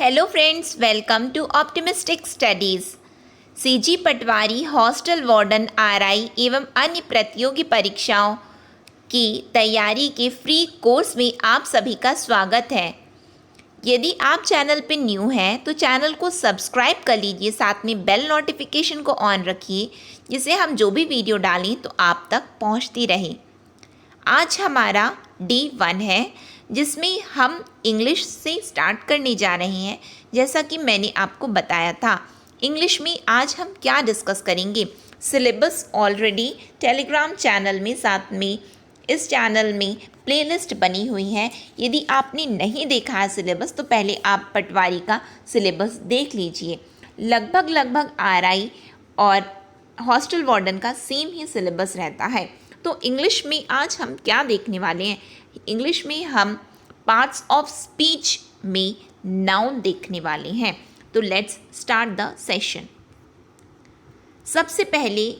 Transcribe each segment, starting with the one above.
Hello friends, welcome to Optimistic Studies. CG Patwari hostel warden RI एवं अन्य प्रतियोगी परीक्षाओं की तैयारी के फ्री कोर्स में आप सभी का स्वागत है। यदि आप चैनल पर न्यू हैं तो चैनल को सब्सक्राइब कर लीजिए, साथ में बेल नोटिफिकेशन को ऑन रखिए जिससे हम जो भी वीडियो डालें तो आप तक पहुंचती रहे। आज हमारा D1 है जिसमें हम इंग्लिश से स्टार्ट करने जा रहे हैं। जैसा कि मैंने आपको बताया था, इंग्लिश में आज हम क्या डिस्कस करेंगे। सिलेबस ऑलरेडी टेलीग्राम चैनल में, साथ में इस चैनल में प्लेलिस्ट बनी हुई है। यदि आपने नहीं देखा है सिलेबस तो पहले आप पटवारी का सिलेबस देख लीजिए। लगभग आरआई और हॉस्टल वार्डन का सेम ही सिलेबस रहता है। तो इंग्लिश में आज हम क्या देखने वाले हैं, इंग्लिश में हम पार्ट्स ऑफ स्पीच में नाउन देखने वाले हैं। तो लेट्स स्टार्ट द सेशन। सबसे पहले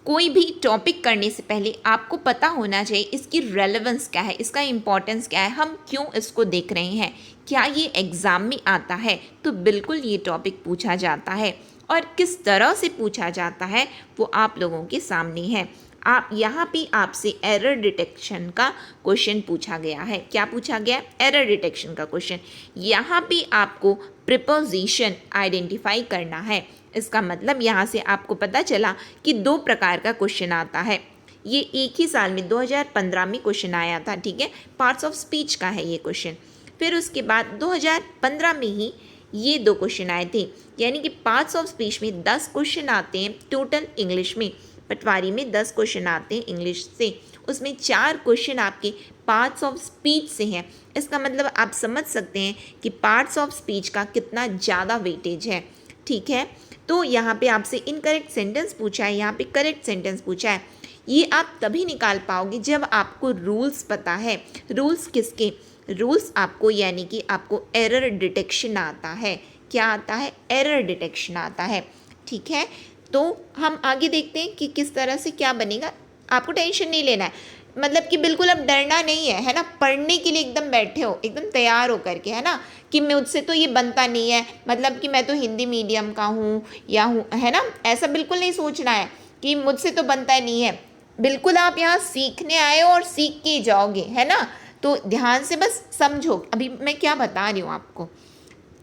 कोई भी टॉपिक करने से पहले आपको पता होना चाहिए इसकी रेलेवेंस क्या है, इसका इम्पोर्टेंस क्या है, हम क्यों इसको देख रहे हैं, क्या ये एग्ज़ाम में आता है। तो बिल्कुल ये टॉपिक पूछा जाता है और किस तरह से पूछा जाता है वो आप लोगों के सामने है। आप यहाँ पे आपसे एरर डिटेक्शन का क्वेश्चन पूछा गया है। क्या पूछा गया? एरर डिटेक्शन का क्वेश्चन। यहाँ पे आपको प्रीपोजिशन आइडेंटिफाई करना है। इसका मतलब यहाँ से आपको पता चला कि दो प्रकार का क्वेश्चन आता है। ये एक ही साल में 2015 में क्वेश्चन आया था, ठीक है। पार्ट्स ऑफ स्पीच का है ये क्वेश्चन। फिर उसके बाद 2015 में ही ये दो क्वेश्चन आए थे, यानी कि पार्ट्स ऑफ स्पीच में 10 क्वेश्चन आते हैं टोटल इंग्लिश में। पटवारी में 10 क्वेश्चन आते हैं इंग्लिश से, उसमें 4 क्वेश्चन आपके पार्ट्स ऑफ स्पीच से हैं। इसका मतलब आप समझ सकते हैं कि पार्ट्स ऑफ स्पीच का कितना ज़्यादा वेटेज है, ठीक है। तो यहाँ पे आपसे इनकरेक्ट सेंटेंस पूछा है, यहाँ पे करेक्ट सेंटेंस पूछा है। ये आप तभी निकाल पाओगे जब आपको रूल्स पता है। रूल्स किसके? रूल्स आपको, यानी कि आपको एरर डिटेक्शन आता है। क्या आता है? एरर डिटेक्शन आता है, ठीक है। तो हम आगे देखते हैं कि किस तरह से क्या बनेगा। आपको टेंशन नहीं लेना है, मतलब कि बिल्कुल अब डरना नहीं है, है ना। पढ़ने के लिए एकदम बैठे हो, एकदम तैयार हो करके, है ना, कि मुझसे तो ये बनता नहीं है, मतलब कि मैं तो हिंदी मीडियम का हूँ या हूँ, है ना। ऐसा बिल्कुल नहीं सोचना है कि मुझसे तो बनता नहीं है। बिल्कुल आप यहाँ सीखने आए हो और सीख के जाओगे, है ना। तो ध्यान से बस समझो अभी मैं क्या बता रही हूँ आपको।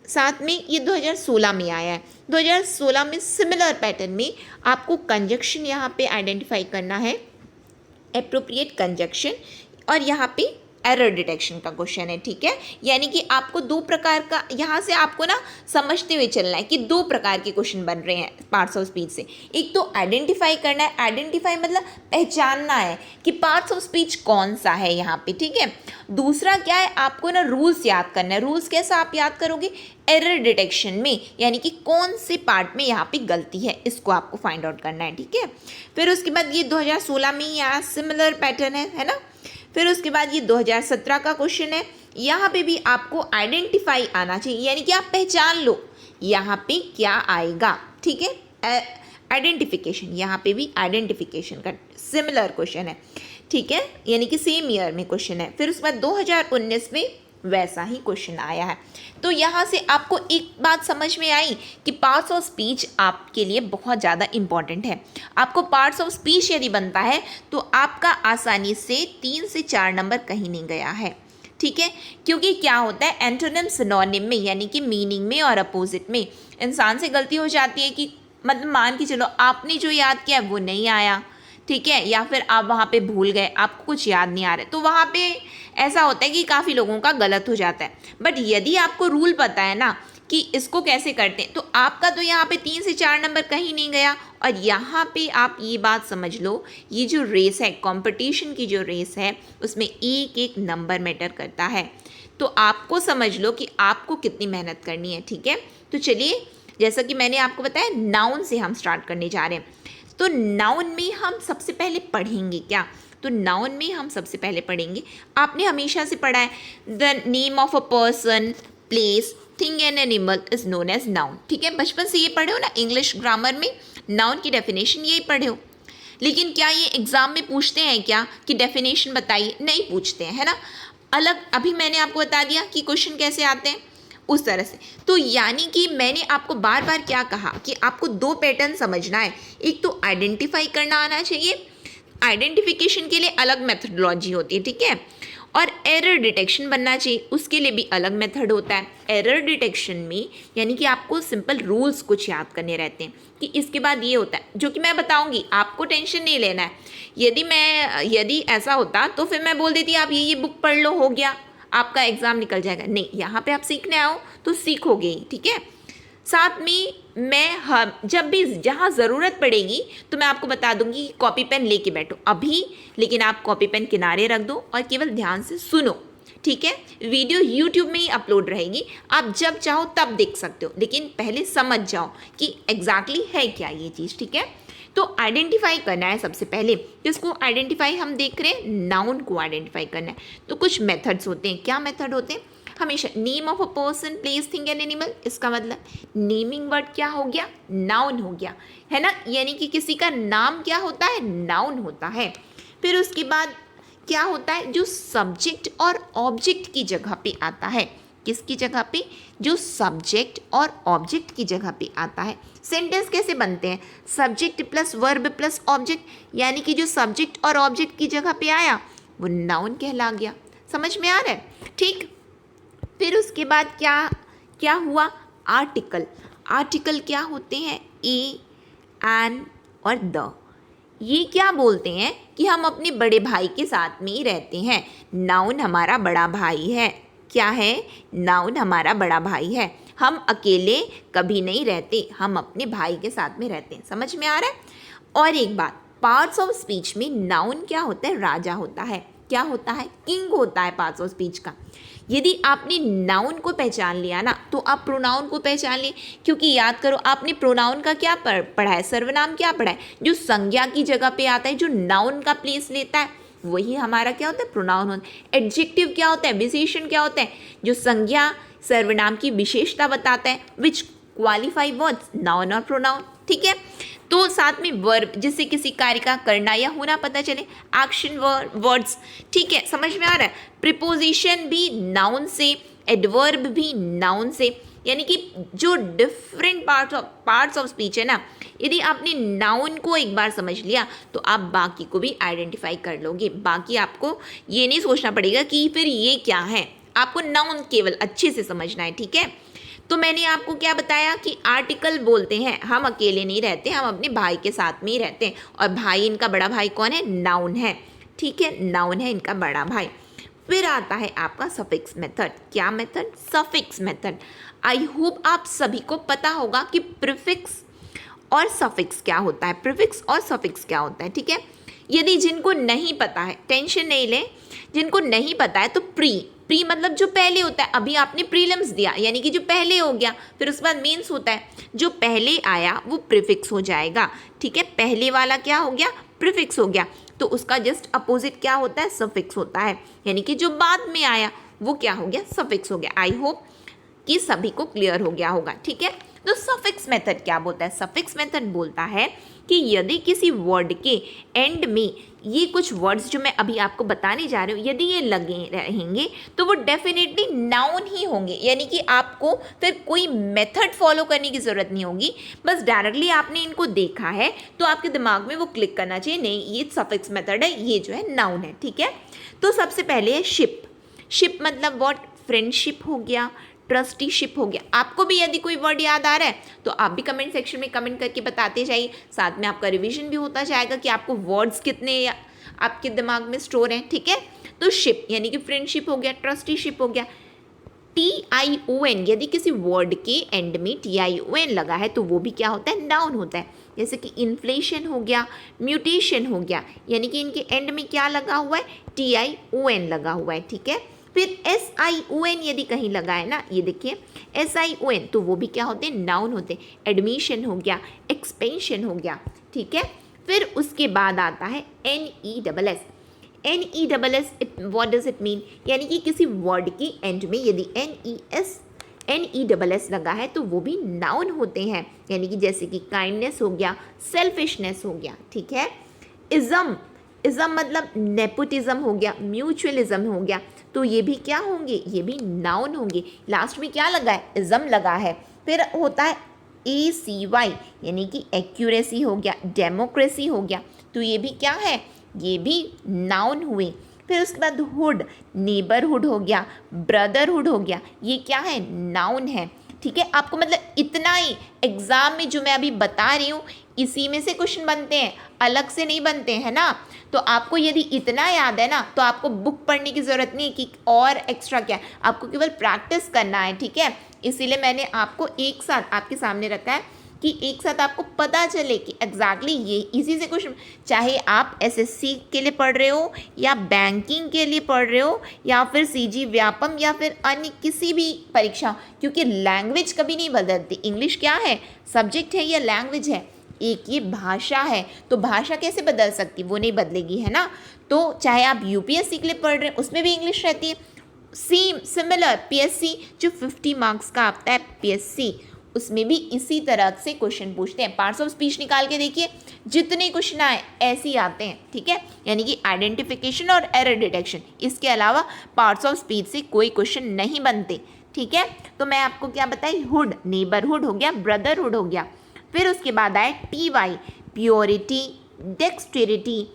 साथ में ये 2016 में आया है। 2016 में सिमिलर पैटर्न में आपको कंजक्शन यहाँ पे आइडेंटिफाई करना है, एप्रोप्रिएट कंजक्शन, और यहाँ पे एरर डिटेक्शन का क्वेश्चन है, ठीक है। यानी कि आपको दो प्रकार का, यहाँ से आपको ना समझते हुए चलना है कि दो प्रकार के क्वेश्चन बन रहे हैं पार्ट्स ऑफ स्पीच से। एक तो आइडेंटिफाई करना है, आइडेंटिफाई मतलब पहचानना है कि पार्ट्स ऑफ स्पीच कौन सा है यहाँ पे, ठीक है। दूसरा क्या है, आपको ना रूल्स याद करना है। रूल्स कैसा आप याद करोगे? एरर डिटेक्शन में, यानी कि कौन से पार्ट में यहाँ पे गलती है, इसको आपको फाइंड आउट करना है, ठीक है। फिर उसके बाद ये 2016 में ही आया, सिमिलर पैटर्न है ना। फिर उसके बाद ये 2017 का क्वेश्चन है। यहाँ पे भी आपको आइडेंटिफाई आना चाहिए, यानी कि आप पहचान लो यहाँ पे क्या आएगा, ठीक है। आइडेंटिफिकेशन, यहाँ पे भी आइडेंटिफिकेशन का सिमिलर क्वेश्चन है, ठीक है, यानी कि सेम ईयर में क्वेश्चन है। फिर उसके बाद 2019 में वैसा ही क्वेश्चन आया है। तो यहाँ से आपको एक बात समझ में आई कि पार्ट्स ऑफ स्पीच आपके लिए बहुत ज़्यादा इम्पॉर्टेंट है। आपको पार्ट्स ऑफ स्पीच यदि बनता है तो आपका आसानी से 3 से 4 नंबर कहीं नहीं गया है, ठीक है। क्योंकि क्या होता है, एंटोनिम सिनोनिम में, यानी कि मीनिंग में और अपोजिट में इंसान से गलती हो जाती है कि मतलब मान के चलो आपने जो याद किया वो नहीं आया, ठीक है, या फिर आप वहाँ पे भूल गए, आपको कुछ याद नहीं आ रहा है, तो वहाँ पे ऐसा होता है कि काफ़ी लोगों का गलत हो जाता है। बट यदि आपको रूल पता है ना कि इसको कैसे करते हैं, तो आपका तो यहाँ पे 3 से 4 नंबर कहीं नहीं गया। और यहाँ पे आप ये बात समझ लो, ये जो रेस है, कंपटीशन की जो रेस है, उसमें एक एक नंबर मैटर करता है। तो आपको समझ लो कि आपको कितनी मेहनत करनी है, ठीक है। तो चलिए, जैसा कि मैंने आपको बताया, नाउन से हम स्टार्ट करने जा रहे हैं। तो नाउन में हम सबसे पहले पढ़ेंगे क्या? तो नाउन में हम सबसे पहले पढ़ेंगे, आपने हमेशा से पढ़ा है, the name of a person, place, thing and animal is known as noun, ठीक है। बचपन से ये पढ़े हो ना, इंग्लिश ग्रामर में नाउन की डेफिनेशन यही पढ़े हो। लेकिन क्या ये एग्जाम में पूछते हैं क्या कि डेफिनेशन बताइए? नहीं पूछते हैं, है ना। अलग, अभी मैंने आपको बता दिया कि क्वेश्चन कैसे आते हैं। उस तरह से। तो यानी कि मैंने आपको बार बार क्या कहा कि आपको दो पैटर्न समझना है, एक तो आइडेंटिफाई करना आना चाहिए, आइडेंटिफिकेशन के लिए अलग मेथडोलॉजी होती है, ठीक है, और एरर डिटेक्शन बनना चाहिए, उसके लिए भी अलग मेथड होता है। एरर डिटेक्शन में यानी कि आपको सिंपल रूल्स कुछ याद करने रहते हैं कि इसके बाद ये होता है, जो कि मैं बताऊंगी, आपको टेंशन नहीं लेना है। यदि ऐसा होता तो फिर मैं बोल देती आप ये बुक पढ़ लो, हो गया, आपका एग्जाम निकल जाएगा। नहीं, यहाँ पे आप सीखने आओ तो सीखोगे ही, ठीक है। साथ में मैं जब भी जहाँ ज़रूरत पड़ेगी तो मैं आपको बता दूंगी कि कॉपी पेन लेके बैठो अभी, लेकिन आप कॉपी पेन किनारे रख दो और केवल ध्यान से सुनो, ठीक है। वीडियो यूट्यूब में ही अपलोड रहेगी, आप जब चाहो तब देख सकते हो, लेकिन पहले समझ जाओ कि एग्जैक्टली है क्या ये चीज़, ठीक है। तो आइडेंटिफाई करना है सबसे पहले, किसको आइडेंटिफाई हम देख रहे हैं, नाउन को आइडेंटिफाई करना है। तो कुछ मेथड्स होते हैं, क्या मेथड होते हैं, हमेशा name of a person, place, thing and animal, इसका मतलब नेमिंग वर्ड क्या हो गया, नाउन हो गया, है ना, यानी कि किसी का नाम क्या होता है, नाउन होता है। फिर उसके बाद क्या होता है, जो सब्जेक्ट और ऑब्जेक्ट की जगह पे आता है, किसकी जगह पे, जो सब्जेक्ट और ऑब्जेक्ट की जगह पे आता है। सेंटेंस कैसे बनते हैं, subject plus verb plus object, यानी कि जो सब्जेक्ट और ऑब्जेक्ट की जगह पे आया वो नाउन कहला गया। समझ में आ रहा है, ठीक। फिर उसके बाद क्या क्या हुआ, आर्टिकल। आर्टिकल क्या होते हैं, ए, एन और द। ये क्या बोलते हैं कि हम अपने बड़े भाई के साथ में ही रहते हैं। नाउन हमारा बड़ा भाई है, क्या है, नाउन हमारा बड़ा भाई है। हम अकेले कभी नहीं रहते, हम अपने भाई के साथ में रहते हैं। समझ में आ रहा है। और एक बात, पार्ट्स ऑफ स्पीच में नाउन क्या होता है, राजा होता है, क्या होता है, किंग होता है पार्ट्स ऑफ स्पीच का। यदि आपने नाउन को पहचान लिया ना तो आप प्रोनाउन को पहचान लिए, क्योंकि याद करो आपने प्रोनाउन का क्या पढ़ा है, सर्वनाम क्या पढ़ा है, जो संज्ञा की जगह पे आता है, जो नाउन का प्लेस लेता है, वही हमारा क्या होता है, प्रोनाउन होता है। एडजेक्टिव क्या होता है, विशेषण क्या होता है, जो संज्ञा सर्वनाम की विशेषता बताता है, विच क्वालिफाई वर्ड्स, नाउन और प्रोनाउन, ठीक है। तो साथ में वर्ब, जिससे किसी कार्य का करना या होना पता चले, एक्शन वर्ड्स, ठीक है, समझ में आ रहा है। प्रीपोजिशन भी नाउन से, एडवर्ब भी नाउन से, यानी कि जो डिफरेंट पार्ट्स ऑफ स्पीच है ना, यदि आपने नाउन को एक बार समझ लिया तो आप बाकी को भी आइडेंटिफाई कर लोगे। बाकी आपको ये नहीं सोचना पड़ेगा कि फिर ये क्या है, आपको नाउन केवल अच्छे से समझना है, ठीक है। तो मैंने आपको क्या बताया कि आर्टिकल बोलते हैं हम अकेले नहीं रहते, हम अपने भाई के साथ में ही रहते हैं, और भाई, इनका बड़ा भाई कौन है, नाउन है, ठीक है, नाउन है इनका बड़ा भाई। फिर आता है आपका सफिक्स मेथड। क्या method, suffix method. I hope आप सभी को पता होगा कि प्रीफिक्स और सफिक्स क्या होता है, प्रीफिक्स और सफिक्स क्या होता है, ठीक है। यदि जिनको नहीं पता है टेंशन नहीं ले, जिनको नहीं पता है तो प्री मतलब जो पहले होता है, अभी आपने प्रीलिम्स दिया यानी कि जो पहले हो गया, फिर उसके बाद मेंस होता है, जो पहले आया वो प्रीफिक्स हो जाएगा, ठीक है। पहले वाला क्या हो गया, प्रीफिक्स हो गया, तो उसका जस्ट अपोजिट क्या होता है, सफिक्स होता है, यानी कि जो बाद में आया वो क्या हो गया, सफिक्स हो गया। आई होप कि सभी को क्लियर हो गया होगा, ठीक है। तो सफिक्स मेथड क्या बोलता है, सफिक्स मेथड बोलता है कि यदि किसी वर्ड के एंड में ये कुछ वर्ड्स जो मैं अभी आपको बताने जा रही हूँ, यदि ये लगे रहेंगे तो वो डेफिनेटली नाउन ही होंगे, यानी कि आपको फिर कोई मेथड फॉलो करने की ज़रूरत नहीं होगी, बस डायरेक्टली आपने इनको देखा है तो आपके दिमाग में वो क्लिक करना चाहिए, नहीं ये सफिक्स मेथड है, ये जो है नाउन है, ठीक है। तो सबसे पहले है शिप। शिप मतलब व्हाट, फ्रेंडशिप हो गया, ट्रस्टीशिप हो गया। आपको भी यदि कोई वर्ड याद आ रहा है तो आप भी कमेंट सेक्शन में कमेंट करके बताते जाइए, साथ में आपका रिवीजन भी होता जाएगा कि आपको वर्ड्स कितने आपके दिमाग में स्टोर हैं, ठीक है। तो शिप यानी कि फ्रेंडशिप हो गया, ट्रस्टीशिप हो गया। TION, यदि किसी वर्ड के एंड में TION लगा है तो वो भी क्या होता है, नाउन होता है, जैसे कि इन्फ्लेशन हो गया, म्यूटेशन हो गया, यानी कि इनके एंड में क्या लगा हुआ है, TION लगा हुआ है, ठीक है। फिर SION यदि कहीं लगा है ना, ये देखिए SION, तो वो भी क्या होते हैं, नाउन होते हैं। एडमिशन हो गया, एक्सपेंशन हो गया, ठीक है। फिर उसके बाद आता है NESS। NESS what does it mean, यानी कि किसी वर्ड की एंड में यदि NESS लगा है तो वो भी नाउन होते हैं, यानी कि जैसे कि काइंडनेस हो गया, सेल्फिशनेस हो गया, ठीक है। इज़म, इज़म मतलब नेपोटिज्म हो गया, म्यूचुअलिज्म हो गया, तो ये भी क्या होंगे, ये भी नाउन होंगे। लास्ट में क्या लगा है, इज़म लगा है। फिर होता है ACY यानी कि एक्यूरेसी हो गया, डेमोक्रेसी हो गया, तो ये भी क्या है, ये भी नाउन हुए। फिर उसके बाद हुड, नेबरहुड हो गया, ब्रदरहुड हो गया, ये क्या है, नाउन है। ठीक है, आपको मतलब इतना ही एग्जाम में जो मैं अभी बता रही हूँ इसी में से क्वेश्चन बनते हैं, अलग से नहीं बनते हैं ना। तो आपको यदि इतना याद है ना तो आपको बुक पढ़ने की ज़रूरत नहीं है कि और एक्स्ट्रा क्या है, आपको केवल प्रैक्टिस करना है। ठीक है, इसीलिए मैंने आपको एक साथ आपके सामने रखा है कि एक साथ आपको पता चले कि एग्जैक्टली ये इसी से क्वेश्चन, चाहे आप SSC के लिए पढ़ रहे हो या बैंकिंग के लिए पढ़ रहे हो या फिर CG व्यापम या फिर अन्य किसी भी परीक्षा, क्योंकि लैंग्वेज कभी नहीं बदलती। इंग्लिश क्या है, सब्जेक्ट है या लैंग्वेज है, एक ये भाषा है, तो भाषा कैसे बदल सकती, वो नहीं बदलेगी, है ना। तो चाहे आप UPSC के लिए पढ़ रहे हैं उसमें भी इंग्लिश रहती है, सिमिलर PSC जो 50 मार्क्स का आता है PSC, उसमें भी इसी तरह से क्वेश्चन पूछते हैं। पार्ट्स ऑफ स्पीच निकाल के देखिए, जितने क्वेश्चन आए ऐसे ही आते हैं। ठीक है, यानी कि आइडेंटिफिकेशन और एरर डिटेक्शन, इसके अलावा पार्ट्स ऑफ स्पीच से कोई क्वेश्चन नहीं बनते। ठीक है, तो मैं आपको क्या बताई, हुड, नेबरहुड हो गया, ब्रदरहुड हो गया। फिर उसके बाद आए TY, प्योरिटी, डेक्सटेरिटी,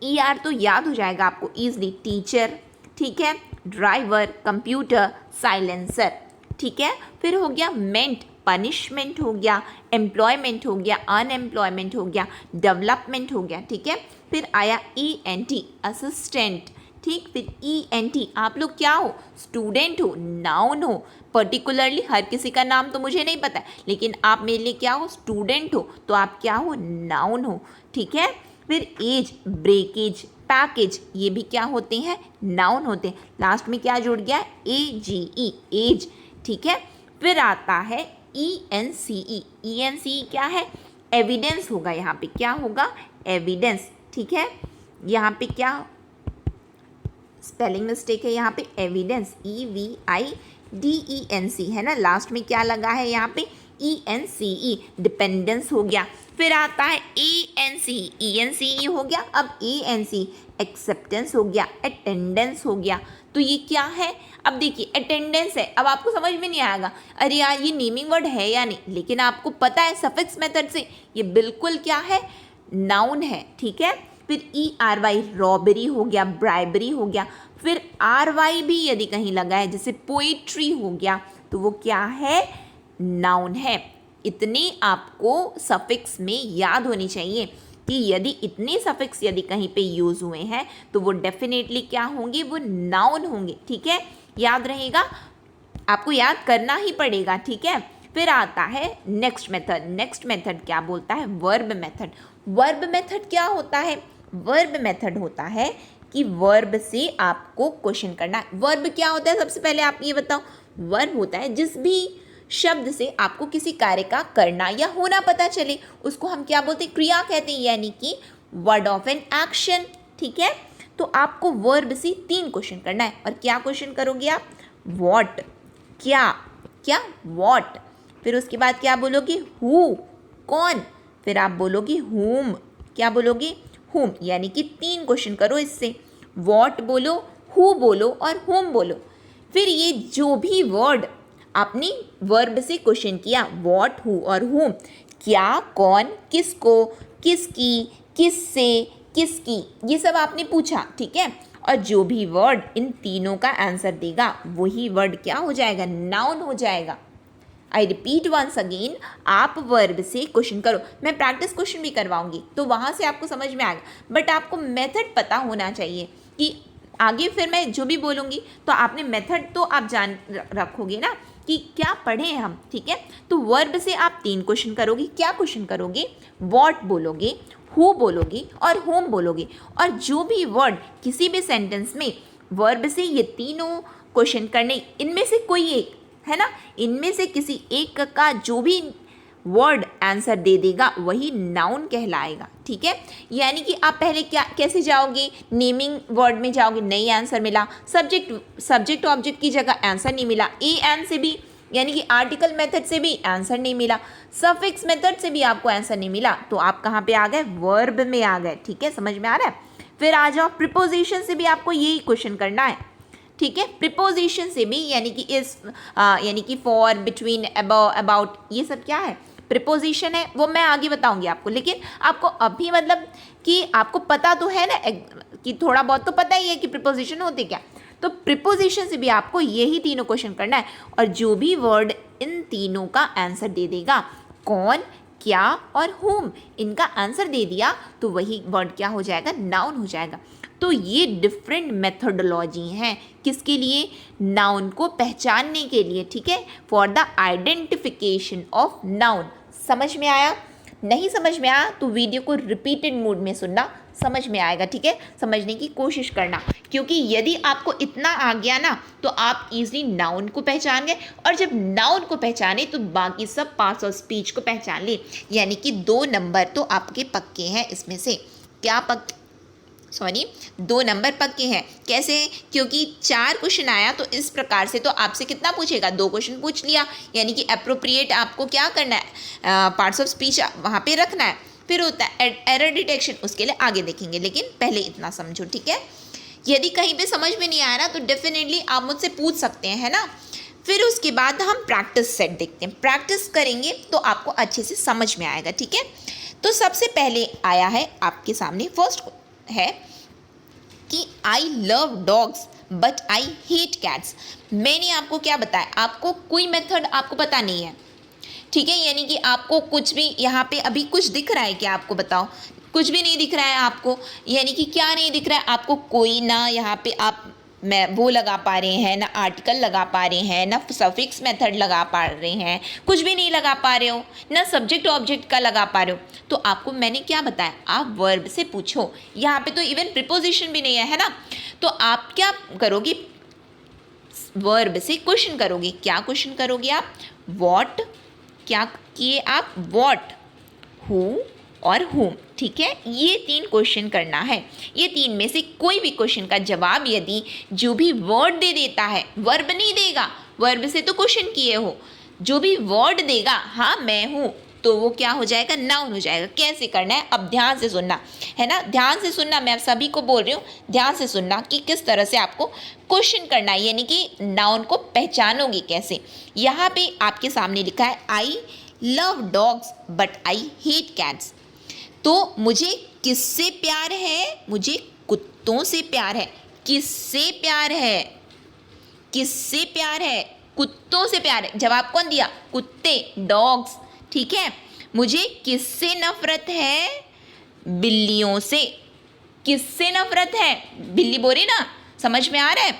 ER तो याद हो जाएगा आपको ईजली, टीचर। ठीक है, ड्राइवर, कंप्यूटर, साइलेंसर। ठीक है, फिर हो गया मेंट, पनिशमेंट हो गया, एम्प्लॉयमेंट हो गया, अनएम्प्लॉयमेंट हो गया, डेवलपमेंट हो गया। ठीक है, फिर आया ENT, असिस्टेंट। ठीक, फिर ENT, आप लोग क्या हो, स्टूडेंट हो, नाउन हो। पर्टिकुलरली हर किसी का नाम तो मुझे नहीं पता, लेकिन आप मेरे लिए क्या हो, स्टूडेंट हो, तो आप क्या हो, नाउन हो। ठीक है, फिर एज, ब्रेकेज, पैकेज, ये भी क्या होते हैं, नाउन होते हैं। लास्ट में क्या जुड़ गया, AGE, एज। ठीक है, फिर आता है ENCE क्या है, एविडेंस होगा, यहाँ पे क्या होगा, एविडेंस। ठीक है, यहाँ पे क्या स्पेलिंग मिस्टेक है, यहाँ पे एविडेंस, EVIDENC है ना, लास्ट में क्या लगा है यहाँ पे, ENCE, डिपेंडेंस हो गया। फिर आता है ENCE हो गया, अब ANC, एक्सेप्टेंस हो गया, अटेंडेंस हो गया। तो ये क्या है, अब देखिए अटेंडेंस है, अब आपको समझ में नहीं आएगा अरे यार ये नेमिंग वर्ड है या नहीं, लेकिन आपको पता है सफिक्स मेथड से ये बिल्कुल क्या है, नाउन है। ठीक है, फिर ERY, रॉबरी हो गया, ब्राइबरी हो गया। फिर RY भी यदि कहीं लगा है, जैसे पोइट्री हो गया, तो वो क्या है, नाउन है। इतने आपको सफिक्स में याद होनी चाहिए कि यदि इतने सफिक्स यदि कहीं पे यूज़ हुए हैं तो वो डेफिनेटली क्या होंगे, वो नाउन होंगे। ठीक है, याद रहेगा, आपको याद करना ही पड़ेगा। ठीक है, फिर आता है नेक्स्ट मेथड। नेक्स्ट मेथड क्या बोलता है, वर्ब मेथड। वर्ब मेथड क्या होता है, वर्ब मेथड होता है कि वर्ब से आपको क्वेश्चन करना है। वर्ब क्या होता है, सबसे पहले आप ये बताओ, वर्ब होता है जिस भी शब्द से आपको किसी कार्य का करना या होना पता चले, उसको हम क्या बोलते हैं, क्रिया कहते हैं, यानी कि वर्ड ऑफ एन एक्शन। ठीक है, तो आपको वर्ब से 3 क्वेश्चन करना है, और क्या क्वेश्चन करोगे आप, व्हाट, क्या, क्या, व्हाट। फिर उसके बाद क्या बोलोगे, हु, कौन। फिर आप बोलोगे हुम, क्या बोलोगे, हुम, यानी कि 3 क्वेश्चन करो इससे, व्हाट बोलो, हु बोलो और हुम बोलो। फिर ये जो भी वर्ड आपने वर्ब से क्वेश्चन किया, व्हाट, हु और हुम, क्या, कौन, किसको, किसकी, किससे, किसकी, ये सब आपने पूछा। ठीक है, और जो भी वर्ड इन तीनों का आंसर देगा वही वर्ड क्या हो जाएगा, नाउन हो जाएगा। आई रिपीट वंस अगेन, आप वर्ब से क्वेश्चन करो, मैं प्रैक्टिस क्वेश्चन भी करवाऊंगी तो वहाँ से आपको समझ में आएगा, बट आपको मेथड पता होना चाहिए कि आगे फिर मैं जो भी बोलूँगी तो आपने मेथड तो आप जान रखोगे ना कि क्या पढ़े हैं हम। ठीक है, तो वर्ब से आप 3 क्वेश्चन करोगे, क्या क्वेश्चन करोगे, व्हाट बोलोगे, हु बोलोगे और होम बोलोगे, और जो भी वर्ड किसी भी सेंटेंस में वर्ब से ये तीनों क्वेश्चन करने, इनमें से कोई एक है ना, इनमें से किसी एक का जो भी वर्ड आंसर दे देगा वही नाउन कहलाएगा। ठीक है, यानी कि आप पहले क्या कैसे जाओगे, नेमिंग वर्ड में जाओगे, नहीं आंसर मिला, सब्जेक्ट ऑब्जेक्ट की जगह आंसर नहीं मिला, ए एन से भी यानी कि आर्टिकल मेथड से भी आंसर नहीं मिला, सफिक्स मेथड से भी आपको आंसर नहीं मिला, तो आप कहाँ पे आ गए, वर्ब में आ गए। ठीक है, समझ में आ रहा है। फिर आ जाओ प्रीपोजिशन से भी आपको यही क्वेश्चन करना है। ठीक है, प्रीपोजिशन से भी, यानी कि इस यानी कि फॉर, बिटवीन, अबाउट, अबाउट, ये सब क्या है, प्रीपोजिशन है। वो मैं आगे बताऊंगी आपको, लेकिन आपको अभी मतलब कि आपको पता तो है ना, कि थोड़ा बहुत तो पता ही है कि प्रीपोजिशन होते क्या। तो प्रीपोजिशन से भी आपको यही तीनों क्वेश्चन करना है, और जो भी वर्ड इन तीनों का आंसर दे देगा, कौन, क्या और whom, इनका आंसर दे दिया, तो वही वर्ड क्या हो जाएगा, नाउन हो जाएगा। तो ये डिफरेंट मेथोडोलॉजी हैं, किसके लिए, नाउन को पहचानने के लिए। ठीक है, for the identification of noun. समझ में आया? नहीं समझ में आया तो वीडियो को रिपीटेड मोड में सुनना, समझ में आएगा। ठीक है, समझने की कोशिश करना, क्योंकि यदि आपको इतना आ गया ना, तो आप इजीली नाउन को पहचान गए, और जब नाउन को पहचाने तो बाकी सब पार्ट्स ऑफ स्पीच को पहचान ले। यानी कि 2 नंबर तो आपके पक्के हैं इसमें से। क्या 2 नंबर पक्के हैं। कैसे? क्योंकि 4 क्वेश्चन आया, तो इस प्रकार से तो आपसे कितना पूछेगा, 2 क्वेश्चन पूछ लिया, यानी कि अप्रोप्रिएट आपको क्या करना है, पार्ट्स ऑफ स्पीच वहाँ पे रखना है। फिर होता है एरर डिटेक्शन, उसके लिए आगे देखेंगे, लेकिन पहले इतना समझो। ठीक है, यदि कहीं पे समझ में नहीं आ रहा तो डेफिनेटली आप मुझसे पूछ सकते हैं, है ना। फिर उसके बाद हम प्रैक्टिस सेट देखते हैं, प्रैक्टिस करेंगे तो आपको अच्छे से समझ में आएगा। ठीक है, तो सबसे पहले आया है आपके सामने, फर्स्ट है कि I love dogs but I hate cats. मैंने आपको क्या बताया, आपको कोई मेथड आपको पता नहीं है। ठीक है, यानी कि आपको कुछ भी यहाँ पे अभी कुछ दिख रहा है क्या, आपको बताओ, कुछ भी नहीं दिख रहा है आपको। यानी कि क्या नहीं दिख रहा है आपको, कोई ना यहाँ पे आप मैं वो लगा पा रहे हैं, ना आर्टिकल लगा पा रहे हैं, ना सफिक्स मेथड लगा पा रहे हैं, कुछ भी नहीं लगा पा रहे हो, ना सब्जेक्ट ऑब्जेक्ट का लगा पा रहे हो। तो आपको मैंने क्या बताया, आप वर्ब से पूछो। यहाँ पे तो इवन प्रीपोजिशन भी नहीं है ना, तो आप क्या करोगे, वर्ब से क्वेश्चन करोगे। क्या क्वेश्चन करोगे आप, वॉट, क्या किए आप, वॉट, हु और whom। ठीक है, ये 3 क्वेश्चन करना है। ये 3 में से कोई भी क्वेश्चन का जवाब यदि जो भी वर्ड दे देता है, वर्ब नहीं देगा, वर्ब से तो क्वेश्चन किए हो, जो भी वर्ड देगा, हाँ मैं हूँ, तो वो क्या हो जाएगा, नाउन हो जाएगा। कैसे करना है, अब ध्यान से सुनना, है ना, ध्यान से सुनना, मैं आप सभी को बोल रही हूँ, ध्यान से सुनना कि किस तरह से आपको क्वेश्चन करना है, यानी कि नाउन को पहचानोगे कैसे। यहाँ पे आपके सामने लिखा है I love dogs but I hate cats. तो मुझे किससे प्यार है, मुझे कुत्तों से प्यार है। किससे प्यार है, किससे प्यार है, कुत्तों से प्यार है। जवाब कौन दिया, कुत्ते, डॉग्स। ठीक है, मुझे किससे नफरत है, बिल्लियों से। किससे नफरत है, बिल्ली बोली ना, समझ में आ रहा है।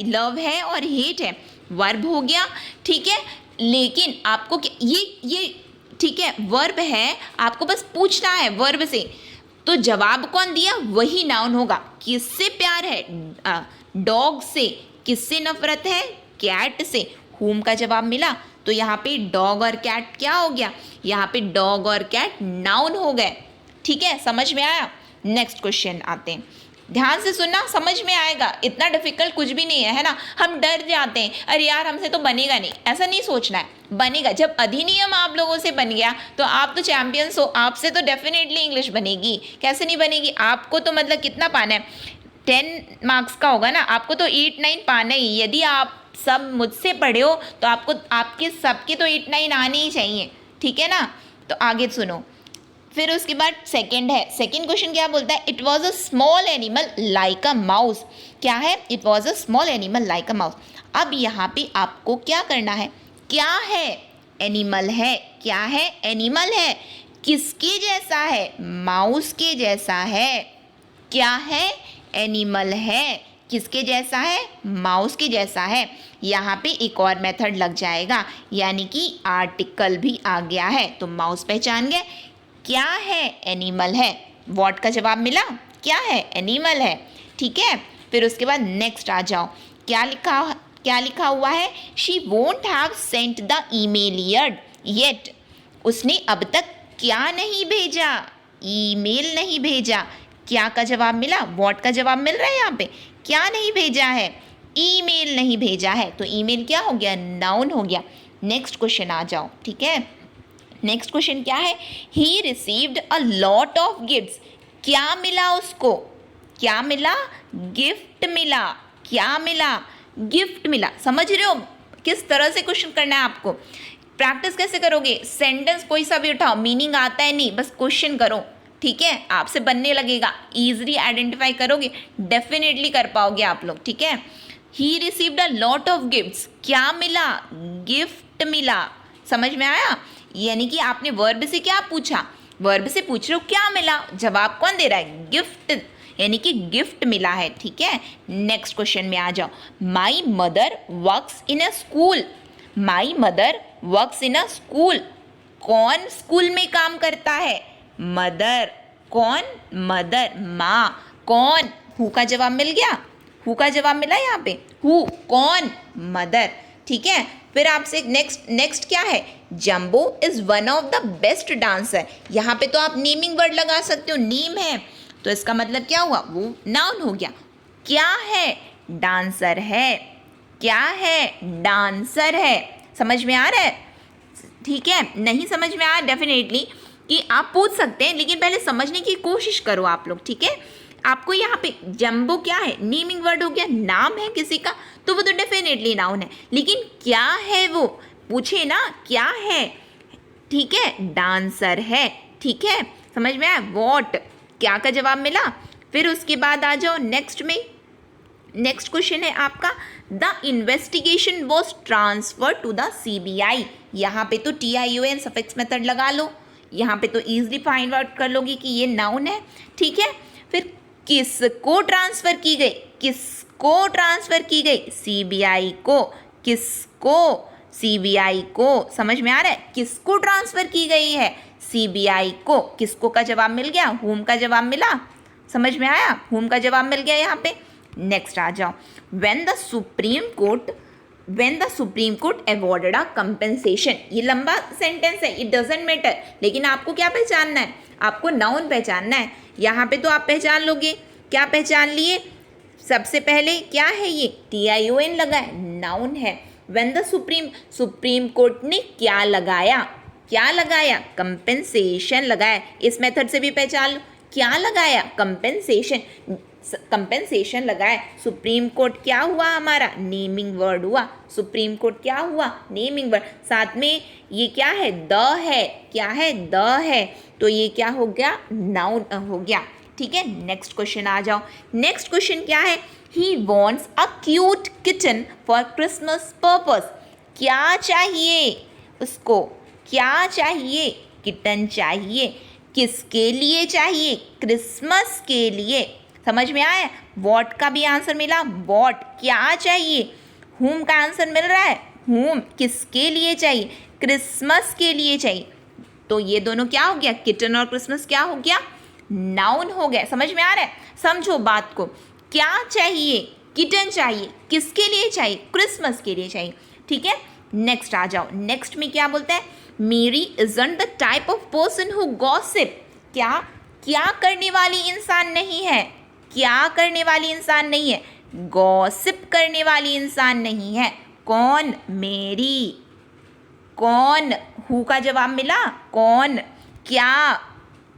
लव है और हेट है, वर्ब हो गया। ठीक है, लेकिन आपको ये ठीक है, वर्ब है, आपको बस पूछना है वर्ब से, तो जवाब कौन दिया, वही नाउन होगा। किससे प्यार है, डॉग से। किससे नफरत है, कैट से। हुम का जवाब मिला, तो यहाँ पे डॉग और कैट क्या हो गया, यहाँ पे डॉग और कैट नाउन हो गए। ठीक है, समझ में आया। नेक्स्ट क्वेश्चन आते हैं, ध्यान से सुनना, समझ में आएगा, इतना डिफिकल्ट कुछ भी नहीं है ना। हम डर जाते हैं, अरे यार हमसे तो बनेगा नहीं, ऐसा नहीं सोचना है, बनेगा। जब अधिनियम आप लोगों से बन गया तो आप तो चैंपियंस हो, आपसे तो डेफिनेटली इंग्लिश बनेगी। कैसे नहीं बनेगी, आपको तो मतलब कितना पाना है, 10 मार्क्स का होगा ना, आपको तो 8-9 पाना ही। यदि आप सब मुझसे पढ़े हो तो आपको आपके सबके तो 8-9 आने ही चाहिए। ठीक है ना, तो आगे सुनो। फिर उसके बाद सेकंड है, सेकंड क्वेश्चन क्या बोलता है, it was a small animal like a mouse. क्या है, it was a small animal like a mouse. अब यहाँ पे आपको क्या करना है, क्या है, एनिमल है, क्या है, एनिमल है, किसके जैसा है, माउस के जैसा है। क्या है, एनिमल है, किसके जैसा है, माउस के जैसा है। यहाँ पे एक और मेथड लग जाएगा, यानी कि आर्टिकल भी आ गया है, तो माउस पहचान गए। क्या है, एनिमल है, व्हाट का जवाब मिला, क्या है, एनिमल है। ठीक है, फिर उसके बाद नेक्स्ट आ जाओ, क्या लिखा हुआ है, she won't have sent the email yet. उसने अब तक क्या नहीं भेजा, ईमेल नहीं भेजा। क्या का जवाब मिला, व्हाट का जवाब मिल रहा है यहाँ पे, क्या नहीं भेजा है, ईमेल नहीं भेजा है, तो ईमेल क्या हो गया, नाउन हो गया। नेक्स्ट क्वेश्चन आ जाओ, ठीक है। नेक्स्ट क्वेश्चन क्या है, he received a lot of gifts, क्या मिला उसको, क्या मिला, गिफ्ट मिला, क्या मिला, गिफ्ट मिला। समझ रहे हो किस तरह से क्वेश्चन करना है आपको। प्रैक्टिस कैसे करोगे, सेंटेंस कोई सा भी उठाओ, मीनिंग आता है नहीं, बस क्वेश्चन करो, ठीक है, आपसे बनने लगेगा, इजीली आइडेंटिफाई करोगे, डेफिनेटली कर पाओगे आप लोग, ठीक है। He received a lot of gifts, क्या मिला, गिफ्ट मिला। समझ में आया, यानी कि आपने वर्ब से क्या पूछा, वर्ब से पूछ रहे हो क्या मिला, जवाब कौन दे रहा है, गिफ्ट, यानी कि गिफ्ट मिला है, ठीक है। नेक्स्ट क्वेश्चन में आ जाओ, my mother works in a school, my mother works in a school, कौन स्कूल में काम करता है, मदर, कौन, मदर, माँ, कौन, हु का जवाब मिल गया, हु का जवाब मिला यहाँ पे, हु, कौन, मदर, ठीक है। फिर आपसे नेक्स्ट क्या है, jumbo is one of the best dancer, यहाँ पे तो आप नेमिंग वर्ड लगा सकते हो, नेम है, तो इसका मतलब क्या हुआ, वो नाउन हो गया। क्या है, डांसर है, क्या है, डांसर है। समझ में आ रहा है, ठीक है। नहीं समझ में आया डेफिनेटली कि आप पूछ सकते हैं, लेकिन पहले समझने की कोशिश करो आप लोग, ठीक है। आपको यहाँ पे जंबो क्या है, नेमिंग वर्ड हो गया, नाम है किसी का, तो वो तो डेफिनेटली नाउन है, लेकिन क्या है वो, पूछे ना क्या है, ठीक है, डांसर है, ठीक है। समझ में आया, वॉट, क्या का जवाब मिला। फिर उसके बाद आ जाओ नेक्स्ट में, नेक्स्ट क्वेश्चन है आपका, the investigation was transfer to the CBI, यहाँ पे तो TION सफिक्स मेथड लगा लो, यहाँ पे तो ईजिली फाइंड आउट कर लोगी कि ये नाउन है, ठीक है। फिर किसको ट्रांसफर की गई, किसको ट्रांसफर की गई, CBI को, किसको, CBI को। समझ में आ रहा है, किसको ट्रांसफर की गई है, CBI को, किसको का जवाब मिल गया, हुम का जवाब मिला। समझ में आया, हुम का जवाब मिल गया यहाँ पे। नेक्स्ट आ जाओ, when the Supreme Court awarded a compensation, ये लंबा सेंटेंस है, इट डजेंट मैटर, लेकिन आपको क्या पहचानना है, आपको नाउन पहचानना है। यहाँ पे तो आप पहचान लोगे, क्या पहचान लिए, सबसे पहले क्या है ये, TION लगा है, नाउन है। when the सुप्रीम कोर्ट ने क्या लगाया, क्या लगाया, कंपेंसेशन लगाया, इस मेथड से भी पहचान लो, क्या लगाया, कंपेंसेशन, कंपेंसेशन लगाए। सुप्रीम कोर्ट क्या हुआ हमारा, नेमिंग वर्ड हुआ, सुप्रीम कोर्ट क्या हुआ, नेमिंग वर्ड, साथ में ये क्या है, द है, क्या है, द है, तो ये क्या हो गया, नाउन हो गया, ठीक है। नेक्स्ट क्वेश्चन आ जाओ, नेक्स्ट क्वेश्चन क्या है, he wants a cute kitten for Christmas purpose, क्या चाहिए उसको, क्या चाहिए, किटन चाहिए, किसके लिए चाहिए, क्रिसमस के लिए। समझ में आया, वॉट का भी आंसर मिला, वॉट, क्या चाहिए, हुम का आंसर मिल रहा है, हुम, किसके लिए चाहिए, क्रिसमस के लिए चाहिए, तो ये दोनों क्या हो गया, किटन और क्रिसमस क्या हो गया, नाउन हो गया। समझ में आ रहा है, समझो बात को, क्या चाहिए, किटन चाहिए, किसके लिए चाहिए, क्रिसमस के लिए चाहिए, ठीक है। नेक्स्ट आ जाओ, नेक्स्ट में क्या बोलता है, मेरी isn't the type of person who gossip, क्या, क्या करने वाली इंसान नहीं है, क्या करने वाली इंसान नहीं है, गॉसिप करने वाली इंसान नहीं है, कौन, मेरी, कौन, हु का जवाब मिला, कौन, क्या,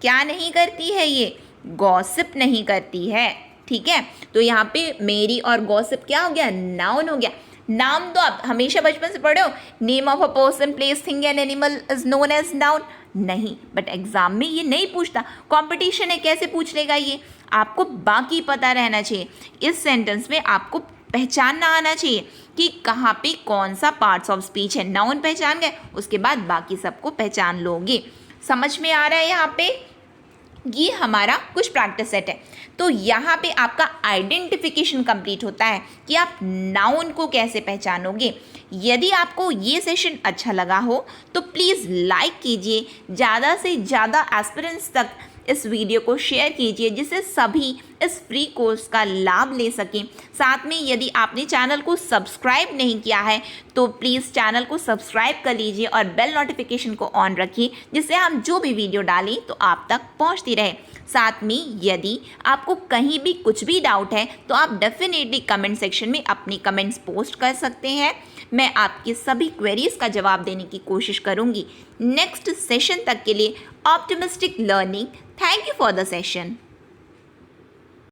क्या नहीं करती है ये, गॉसिप नहीं करती है, ठीक है। तो यहाँ पे मेरी और गॉसिप क्या हो गया, नाउन हो गया। नाम तो आप हमेशा बचपन से पढ़े हो, name of a person, place, thing and animal is known as noun, नहीं, बट एग्जाम में ये नहीं पूछता, कंपटीशन है, कैसे पूछ लेगा ये, आपको बाकी पता रहना चाहिए। इस सेंटेंस में आपको पहचानना आना चाहिए कि कहाँ पे कौन सा पार्ट्स ऑफ स्पीच है, नाउन पहचान गए, उसके बाद बाकी सबको पहचान लोगे। समझ में आ रहा है, यहाँ पे ये हमारा कुछ प्रैक्टिस सेट है। तो यहाँ पे आपका आइडेंटिफिकेशन कंप्लीट होता है कि आप नाउन को कैसे पहचानोगे। यदि आपको ये सेशन अच्छा लगा हो तो प्लीज़ लाइक कीजिए, ज़्यादा से ज़्यादा एस्पिरेंट्स तक इस वीडियो को शेयर कीजिए, जिससे सभी इस फ्री कोर्स का लाभ ले सकें। साथ में यदि आपने चैनल को सब्सक्राइब नहीं किया है तो प्लीज़ चैनल को सब्सक्राइब कर लीजिए और बेल नोटिफिकेशन को ऑन रखिए, जिससे हम जो भी वीडियो डालें तो आप तक पहुंचती रहे। साथ में यदि आपको कहीं भी कुछ भी डाउट है तो आप डेफिनेटली कमेंट सेक्शन में अपनी कमेंट्स पोस्ट कर सकते हैं। मैं आपकी सभी क्वेरीज का जवाब देने की कोशिश करूंगी। नेक्स्ट सेशन तक के लिए optimistic learning. Thank you for the session.